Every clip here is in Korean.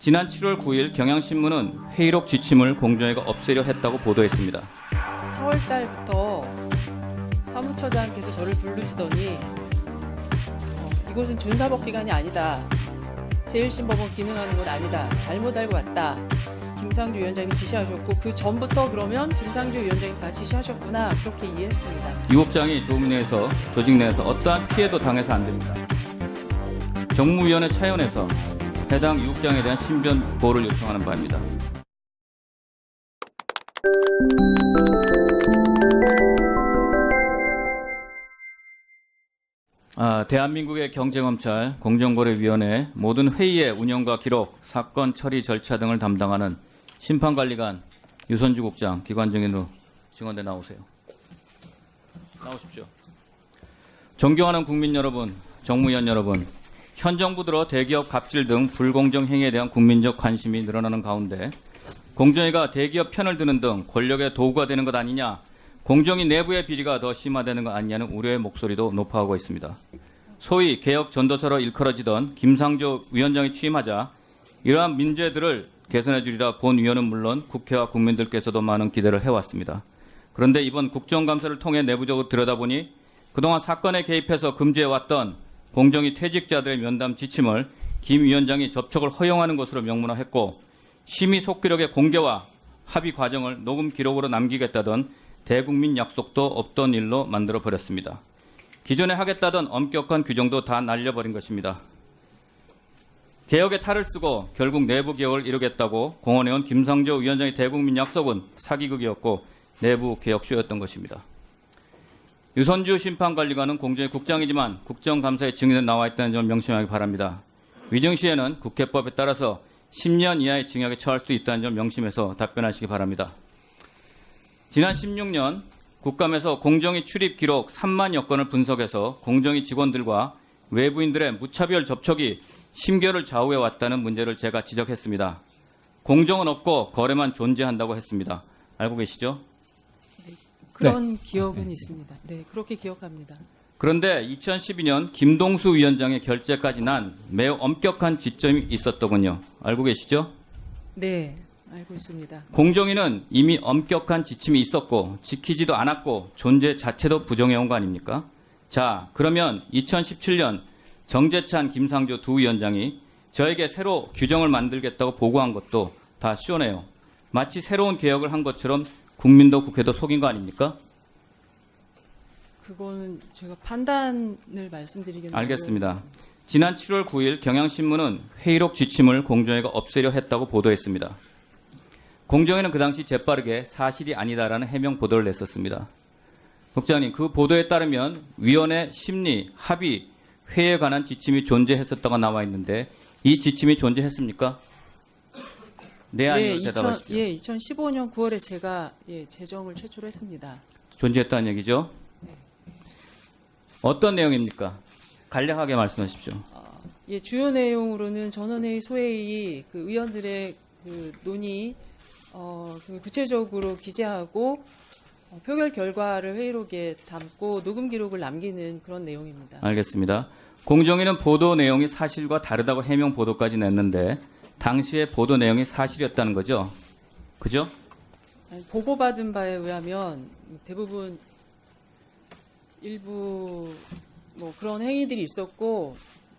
지난 7월 9일 경향신문은 회의록 지침을 공정위가 없애려 했다고 보도했습니다. 4월 달부터 사무처장께서 저를 부르시더니 이곳은 준사법기관이 아니다. 제1신법원 기능하는 건 아니다. 잘못 알고 왔다. 김상조 위원장이 지시하셨고 그 전부터 그러면 김상조 위원장이 다 지시하셨구나. 그렇게 이해했습니다. 이 국장이 조직 내에서 어떠한 피해도 당해서 안 됩니다. 정무위원회 차원에서 해당 이 국장에 대한 신변 보호를 요청하는 바입니다. 대한민국의 경제검찰 공정거래위원회 모든 회의의 운영과 기록, 사건 처리 절차 등을 담당하는 심판관리관 유선주 국장 기관 증인으로 증언대 나오세요. 나오십시오. 존경하는 국민 여러분, 정무위원 여러분, 현 정부 들어 대기업 갑질 등 불공정 행위에 대한 국민적 관심이 늘어나는 가운데 공정위가 대기업 편을 드는 등 권력의 도구가 되는 것 아니냐, 공정위 내부의 비리가 더 심화되는 것 아니냐는 우려의 목소리도 높아오고 있습니다. 소위 개혁 전도서로 일컬어지던 김상조 위원장이 취임하자 이러한 문제들을 개선해 주리라 본 위원은 물론 국회와 국민들께서도 많은 기대를 해왔습니다. 그런데 이번 국정감사를 통해 내부적으로 들여다보니 그동안 사건에 개입해서 금지해왔던 공정위 퇴직자들의 면담 지침을 김 위원장이 접촉을 허용하는 것으로 명문화했고 심의 속기록의 공개와 합의 과정을 녹음 기록으로 남기겠다던 대국민 약속도 없던 일로 만들어버렸습니다. 기존에 하겠다던 엄격한 규정도 다 날려버린 것입니다. 개혁의 탈을 쓰고 결국 내부 개혁을 이루겠다고 공언해온 김상조 위원장의 대국민 약속은 사기극이었고 내부 개혁쇼였던 것입니다. 유선주 심판관리관은 공정위 국장이지만 국정감사에 증인으로 나와 있다는 점을 명심하기 바랍니다. 위증 시에는 국회법에 따라서 10년 이하의 징역에 처할 수도 있다는 점 명심해서 답변하시기 바랍니다. 지난 16년 국감에서 공정위 출입 기록 3만여 건을 분석해서 공정위 직원들과 외부인들의 무차별 접촉이 심결을 좌우해왔다는 문제를 제가 지적했습니다. 공정은 없고 거래만 존재한다고 했습니다. 알고 계시죠? 그런 기억은 있습니다. 네, 그렇게 기억합니다. 그런데 2012년 김동수 위원장의 결재까지 난 매우 엄격한 지점이 있었더군요. 알고 계시죠? 네, 알고 있습니다. 공정위는 이미 엄격한 지침이 있었고 지키지도 않았고 존재 자체도 부정해온 거 아닙니까? 자, 그러면 2017년 정재찬, 김상조 두 위원장이 저에게 새로 규정을 만들겠다고 보고한 것도 다 시원해요. 마치 새로운 개혁을 한 것처럼 국민도 국회도 속인 거 아닙니까? 그거는 제가 판단을 말씀드리겠는데. 알겠습니다. 지난 7월 9일 경향신문은 회의록 지침을 공정위가 없애려 했다고 보도했습니다. 공정위는 그 당시 재빠르게 사실이 아니다라는 해명 보도를 냈었습니다. 국장님, 그 보도에 따르면 위원회 심리, 합의, 회의에 관한 지침이 존재했었다고 나와 있는데 이 지침이 존재했습니까? 네, 아니면 대답하십시오. 2015년 9월에 제가 재정을 제출했습니다. 존재했다는 얘기죠? 네. 어떤 내용입니까? 간략하게 말씀하십시오. 주요 내용으로는 전원회의, 소회의 그 의원들의 그 논의 그 구체적으로 기재하고 표결 결과를 회의록에 담고 녹음 기록을 남기는 그런 내용입니다. 알겠습니다. 공정위는 보도 내용이 사실과 다르다고 해명 보도까지 냈는데 당시의 보도 내용이 사실이었다는 거죠? 그죠? 보고받은 바에 의하면 대부분 일부 뭐 그런 행위들이 있었고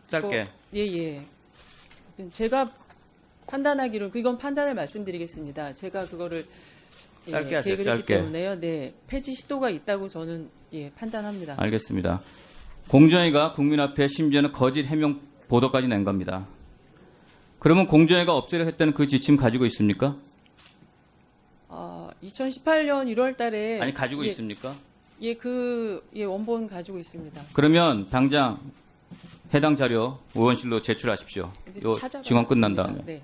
짧게. 예. 제가 판단하기로 이건 판단을 말씀드리겠습니다. 제가 그거를 짧게 하세요. 계획을 했기 때문에요. 네, 폐지 시도가 있다고 저는 판단합니다. 알겠습니다. 공정위가 국민 앞에 심지어는 거짓 해명 보도까지 낸 겁니다. 그러면 공정위가 없애려 했다는 그 지침 가지고 있습니까? 2018년 1월 달에 아니, 가지고 있습니까? 원본 가지고 있습니다. 그러면 당장 해당 자료 의원실로 제출하십시오. 요 증언 끝난 다음에. 네.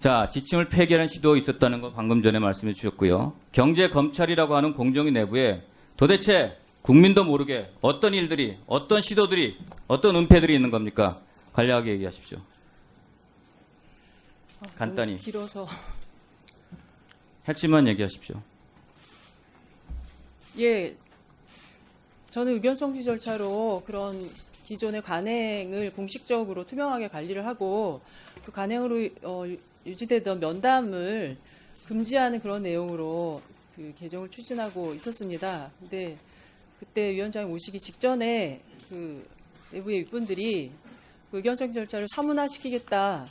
자, 지침을 폐기하는 시도 있었다는 거 방금 전에 말씀해 주셨고요. 경제검찰이라고 하는 공정위 내부에 도대체 국민도 모르게 어떤 일들이, 어떤 시도들이, 어떤 은폐들이 있는 겁니까? 간략하게 얘기하십시오. 간단히. 너무 길어서. 핵심만 얘기하십시오. 저는 의견 청취 절차로 그런 기존의 관행을 공식적으로 투명하게 관리를 하고 그 관행으로 유지되던 면담을 금지하는 그런 내용으로 그 개정을 추진하고 있었습니다. 근데 그때 위원장이 오시기 직전에 그 내부의 윗분들이 그 의견청 절차를 사문화시키겠다.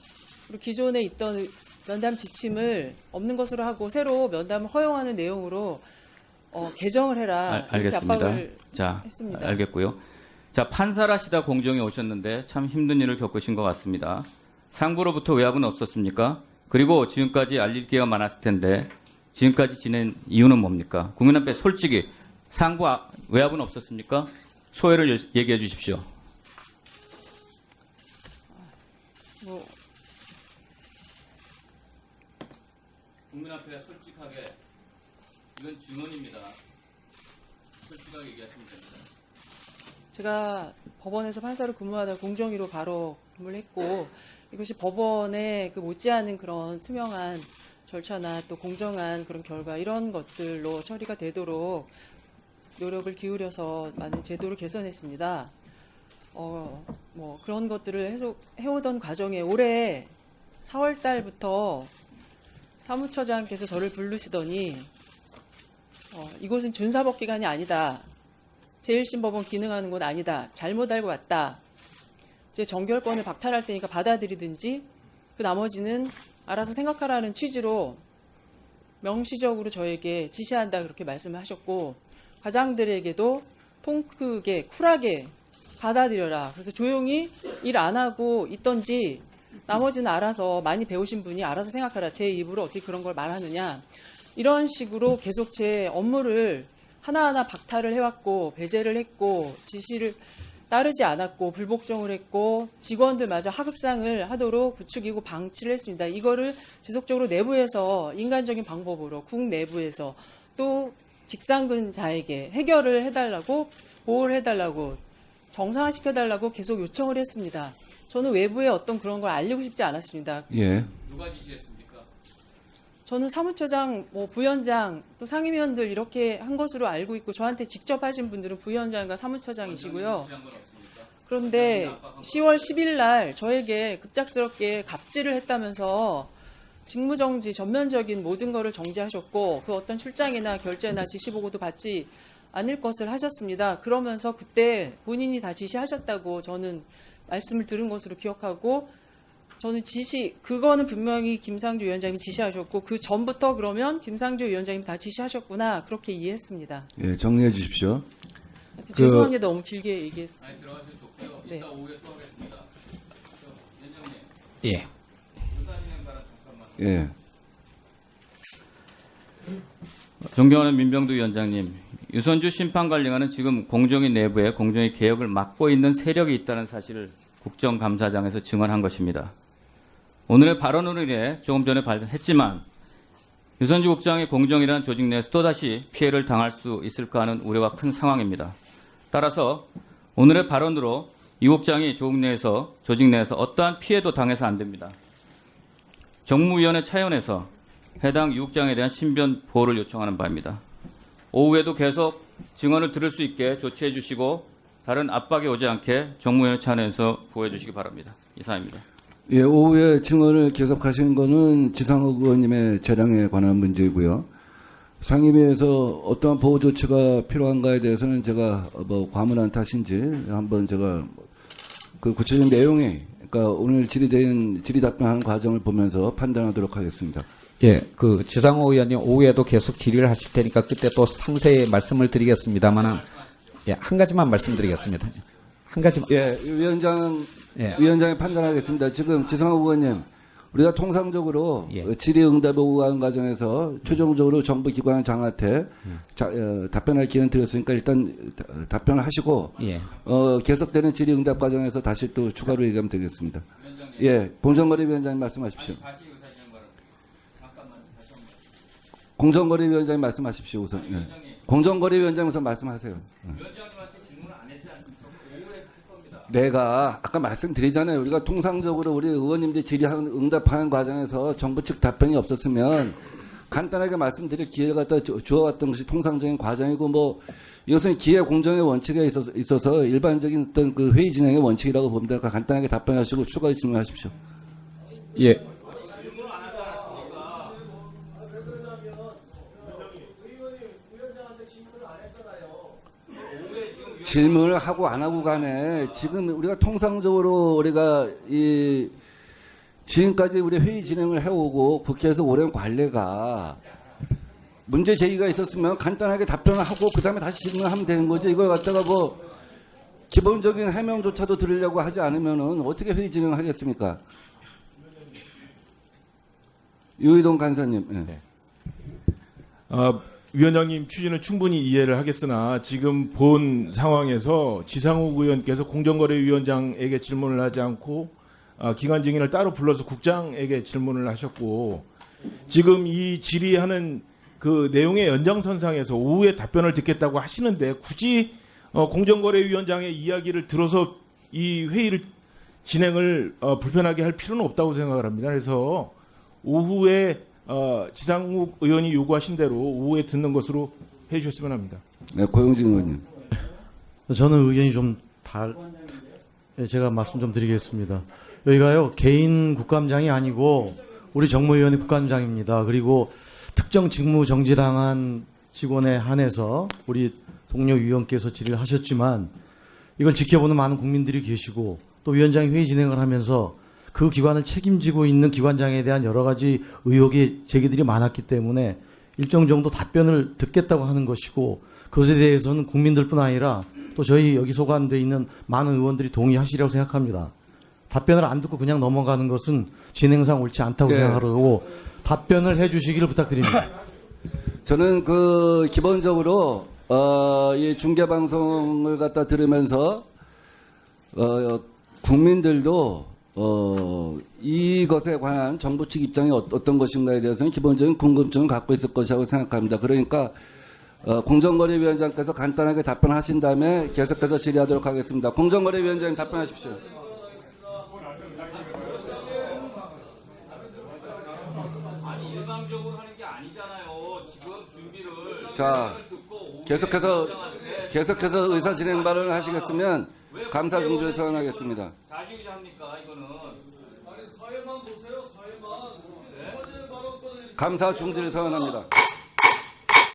그리고 기존에 있던 면담 지침을 없는 것으로 하고 새로 면담을 허용하는 내용으로 개정을 해라. 이렇게 알겠습니다. 압박을 자, 했습니다. 알겠고요. 자, 판사라시다 공정에 오셨는데 참 힘든 일을 겪으신 것 같습니다. 상부로부터 외압은 없었습니까? 그리고 지금까지 알릴 기회가 많았을 텐데 지금까지 지낸 이유는 뭡니까? 국민 앞에 솔직히 상부 외압은 없었습니까? 소회를 얘기해 주십시오. 뭐 국민 앞에 솔직하게 이건 증언입니다. 솔직하게 얘기하시면 됩니다. 제가 법원에서 판사로 근무하다 공정위로 바로 근무를 했고 이것이 법원의 그 못지않은 그런 투명한 절차나 또 공정한 그런 결과 이런 것들로 처리가 되도록 노력을 기울여서 많은 제도를 개선했습니다. 뭐 그런 것들을 해오던 과정에 올해 4월 달부터 사무처장께서 저를 부르시더니 이곳은 준사법기관이 아니다. 제1신법원 기능하는 곳 아니다. 잘못 알고 왔다. 제 정결권을 박탈할 테니까 받아들이든지 그 나머지는 알아서 생각하라는 취지로 명시적으로 저에게 지시한다 그렇게 말씀을 하셨고 과장들에게도 통 크게 쿨하게 받아들여라. 그래서 조용히 일 안 하고 있던지 나머지는 알아서 많이 배우신 분이 알아서 생각하라. 제 입으로 어떻게 그런 걸 말하느냐. 이런 식으로 계속 제 업무를 하나하나 박탈을 해왔고 배제를 했고 지시를 따르지 않았고 불복종을 했고 직원들마저 하극상을 하도록 부추기고 방치를 했습니다. 이거를 지속적으로 내부에서 인간적인 방법으로 국 내부에서 또 직상근자에게 해결을 해달라고 보호를 해달라고 정상화시켜달라고 계속 요청을 했습니다. 저는 외부에 어떤 그런 걸 알리고 싶지 않았습니다. 예. 누가 지시했습니까? 저는 사무처장, 부위원장, 또 상임위원들 이렇게 한 것으로 알고 있고 저한테 직접 하신 분들은 부위원장과 사무처장이시고요. 그런데 10월 10일 날 저에게 급작스럽게 갑질을 했다면서 직무정지, 전면적인 모든 것을 정지하셨고 그 어떤 출장이나 결제나 지시보고도 받지 않을 것을 하셨습니다. 그러면서 그때 본인이 다 지시하셨다고 저는 말씀을 들은 것으로 기억하고 저는 그거는 분명히 김상조 위원장님이 지시하셨고 그 전부터 그러면 김상조 위원장님이 다 지시하셨구나 그렇게 이해했습니다. 예, 정리해 주십시오. 죄송합니다. 너무 길게 얘기했습니다. 아니 들어가셔도 좋고요. 네. 이따 오후에 또 하겠습니다. 위원장님. 예. 의사진행가라 잠깐만. 예. 존경하는 민병두 위원장님, 유선주 심판관리관은 지금 공정위 내부에 공정위 개혁을 막고 있는 세력이 있다는 사실을 국정감사장에서 증언한 것입니다. 오늘의 발언으로 인해 조금 전에 발언했지만 유선주 국장의 공정이라는 조직 내에서 또다시 피해를 당할 수 있을까 하는 우려가 큰 상황입니다. 따라서 오늘의 발언으로 이 국장이 조직 내에서 어떠한 피해도 당해서 안 됩니다. 정무위원회 차원에서 해당 유 국장에 대한 신변 보호를 요청하는 바입니다. 오후에도 계속 증언을 들을 수 있게 조치해 주시고 다른 압박이 오지 않게 정무위원회 차원에서 보호해 주시기 바랍니다. 이상입니다. 예, 오후에 증언을 계속하신 거는 지상욱 의원님의 재량에 관한 문제이고요. 상임위에서 어떠한 보호 조치가 필요한가에 대해서는 제가 과문한 탓인지 한번 제가 그 구체적인 내용이 그러니까 오늘 질의 답변하는 과정을 보면서 판단하도록 하겠습니다. 예, 그 지상호 의원님 오후에도 계속 질의를 하실 테니까 그때 또 상세히 말씀을 드리겠습니다만은 예, 한 가지만 말씀드리겠습니다. 한 가지만. 예, 위원장이 판단하겠습니다. 지금 지상욱 의원님, 우리가 통상적으로 예. 질의응답 오간 과정에서 최종적으로 정부 기관 장한테 답변할 기회는 드렸으니까 일단 답변을 하시고 예. 계속되는 질의응답 과정에서 다시 또 추가로 얘기하면 되겠습니다. 예, 공정거래 위원장님 말씀하십시오. 공정거래 위원장님 말씀하십시오 우선. 예. 공정거래 위원장님 우선 말씀하세요. 위원장님한테 질문을 안 했지 않습니까? 오후에 할 겁니다. 내가 아까 말씀드리잖아요. 우리가 통상적으로 우리 의원님들이 질의하는 응답하는 과정에서 정부 측 답변이 없었으면 간단하게 말씀드릴 기회가 주어왔던 것이 통상적인 과정이고 이것은 기회 공정의 원칙에 있어서 일반적인 어떤 그 회의 진행의 원칙이라고 봅니다. 그러니까 간단하게 답변하시고 추가 질문하십시오. 예. 질문을 하고 안 하고 간에 지금 우리가 통상적으로 우리가 지금까지 우리 회의 진행을 해오고 국회에서 오랜 관례가 문제 제기가 있었으면 간단하게 답변을 하고 그다음에 다시 질문을 하면 되는 거죠. 이걸 갖다가 뭐 기본적인 해명조차도 들으려고 하지 않으면은 어떻게 회의 진행을 하겠습니까? 유희동 간사님. 네. 위원장님 취지는 충분히 이해를 하겠으나 지금 본 상황에서 지상욱 의원께서 공정거래위원장에게 질문을 하지 않고 기관 증인을 따로 불러서 국장에게 질문을 하셨고 지금 이 질의하는 그 내용의 연장선상에서 오후에 답변을 듣겠다고 하시는데 굳이 공정거래위원장의 이야기를 들어서 이 회의를 진행을 불편하게 할 필요는 없다고 생각을 합니다. 그래서 오후에 지상욱 의원이 요구하신 대로 오후에 듣는 것으로 해주셨으면 합니다. 네, 고용진 의원님. 저는 의견이 제가 말씀 좀 드리겠습니다. 여기가요, 개인 국감장이 아니고 우리 정무위원회 국감장입니다. 그리고 특정 직무 정지당한 직원에 한해서 우리 동료 위원께서 질의를 하셨지만 이걸 지켜보는 많은 국민들이 계시고 또 위원장이 회의 진행을 하면서 그 기관을 책임지고 있는 기관장에 대한 여러 가지 의혹이 제기들이 많았기 때문에 일정 정도 답변을 듣겠다고 하는 것이고 그것에 대해서는 국민들뿐 아니라 또 저희 여기 소관되어 있는 많은 의원들이 동의하시리라고 생각합니다. 답변을 안 듣고 그냥 넘어가는 것은 진행상 옳지 않다고 생각하고 답변을 해 주시기를 부탁드립니다. 저는 기본적으로 이 중계 방송을 갖다 들으면서 국민들도 이것에 관한 정부 측 입장이 어떤 것인가에 대해서는 기본적인 궁금증을 갖고 있을 것이라고 생각합니다. 그러니까 공정거래위원장께서 간단하게 답변하신 다음에 계속해서 질의하도록 하겠습니다. 공정거래위원장님 답변하십시오. 아니 일방적으로 하는 게 아니잖아요. 지금 준비를 자, 계속해서 의사 진행 발언을 하시겠으면 감사 중지를 선언하겠습니다. 자주의자입니까 이거는? 감사 중지를 선언합니다.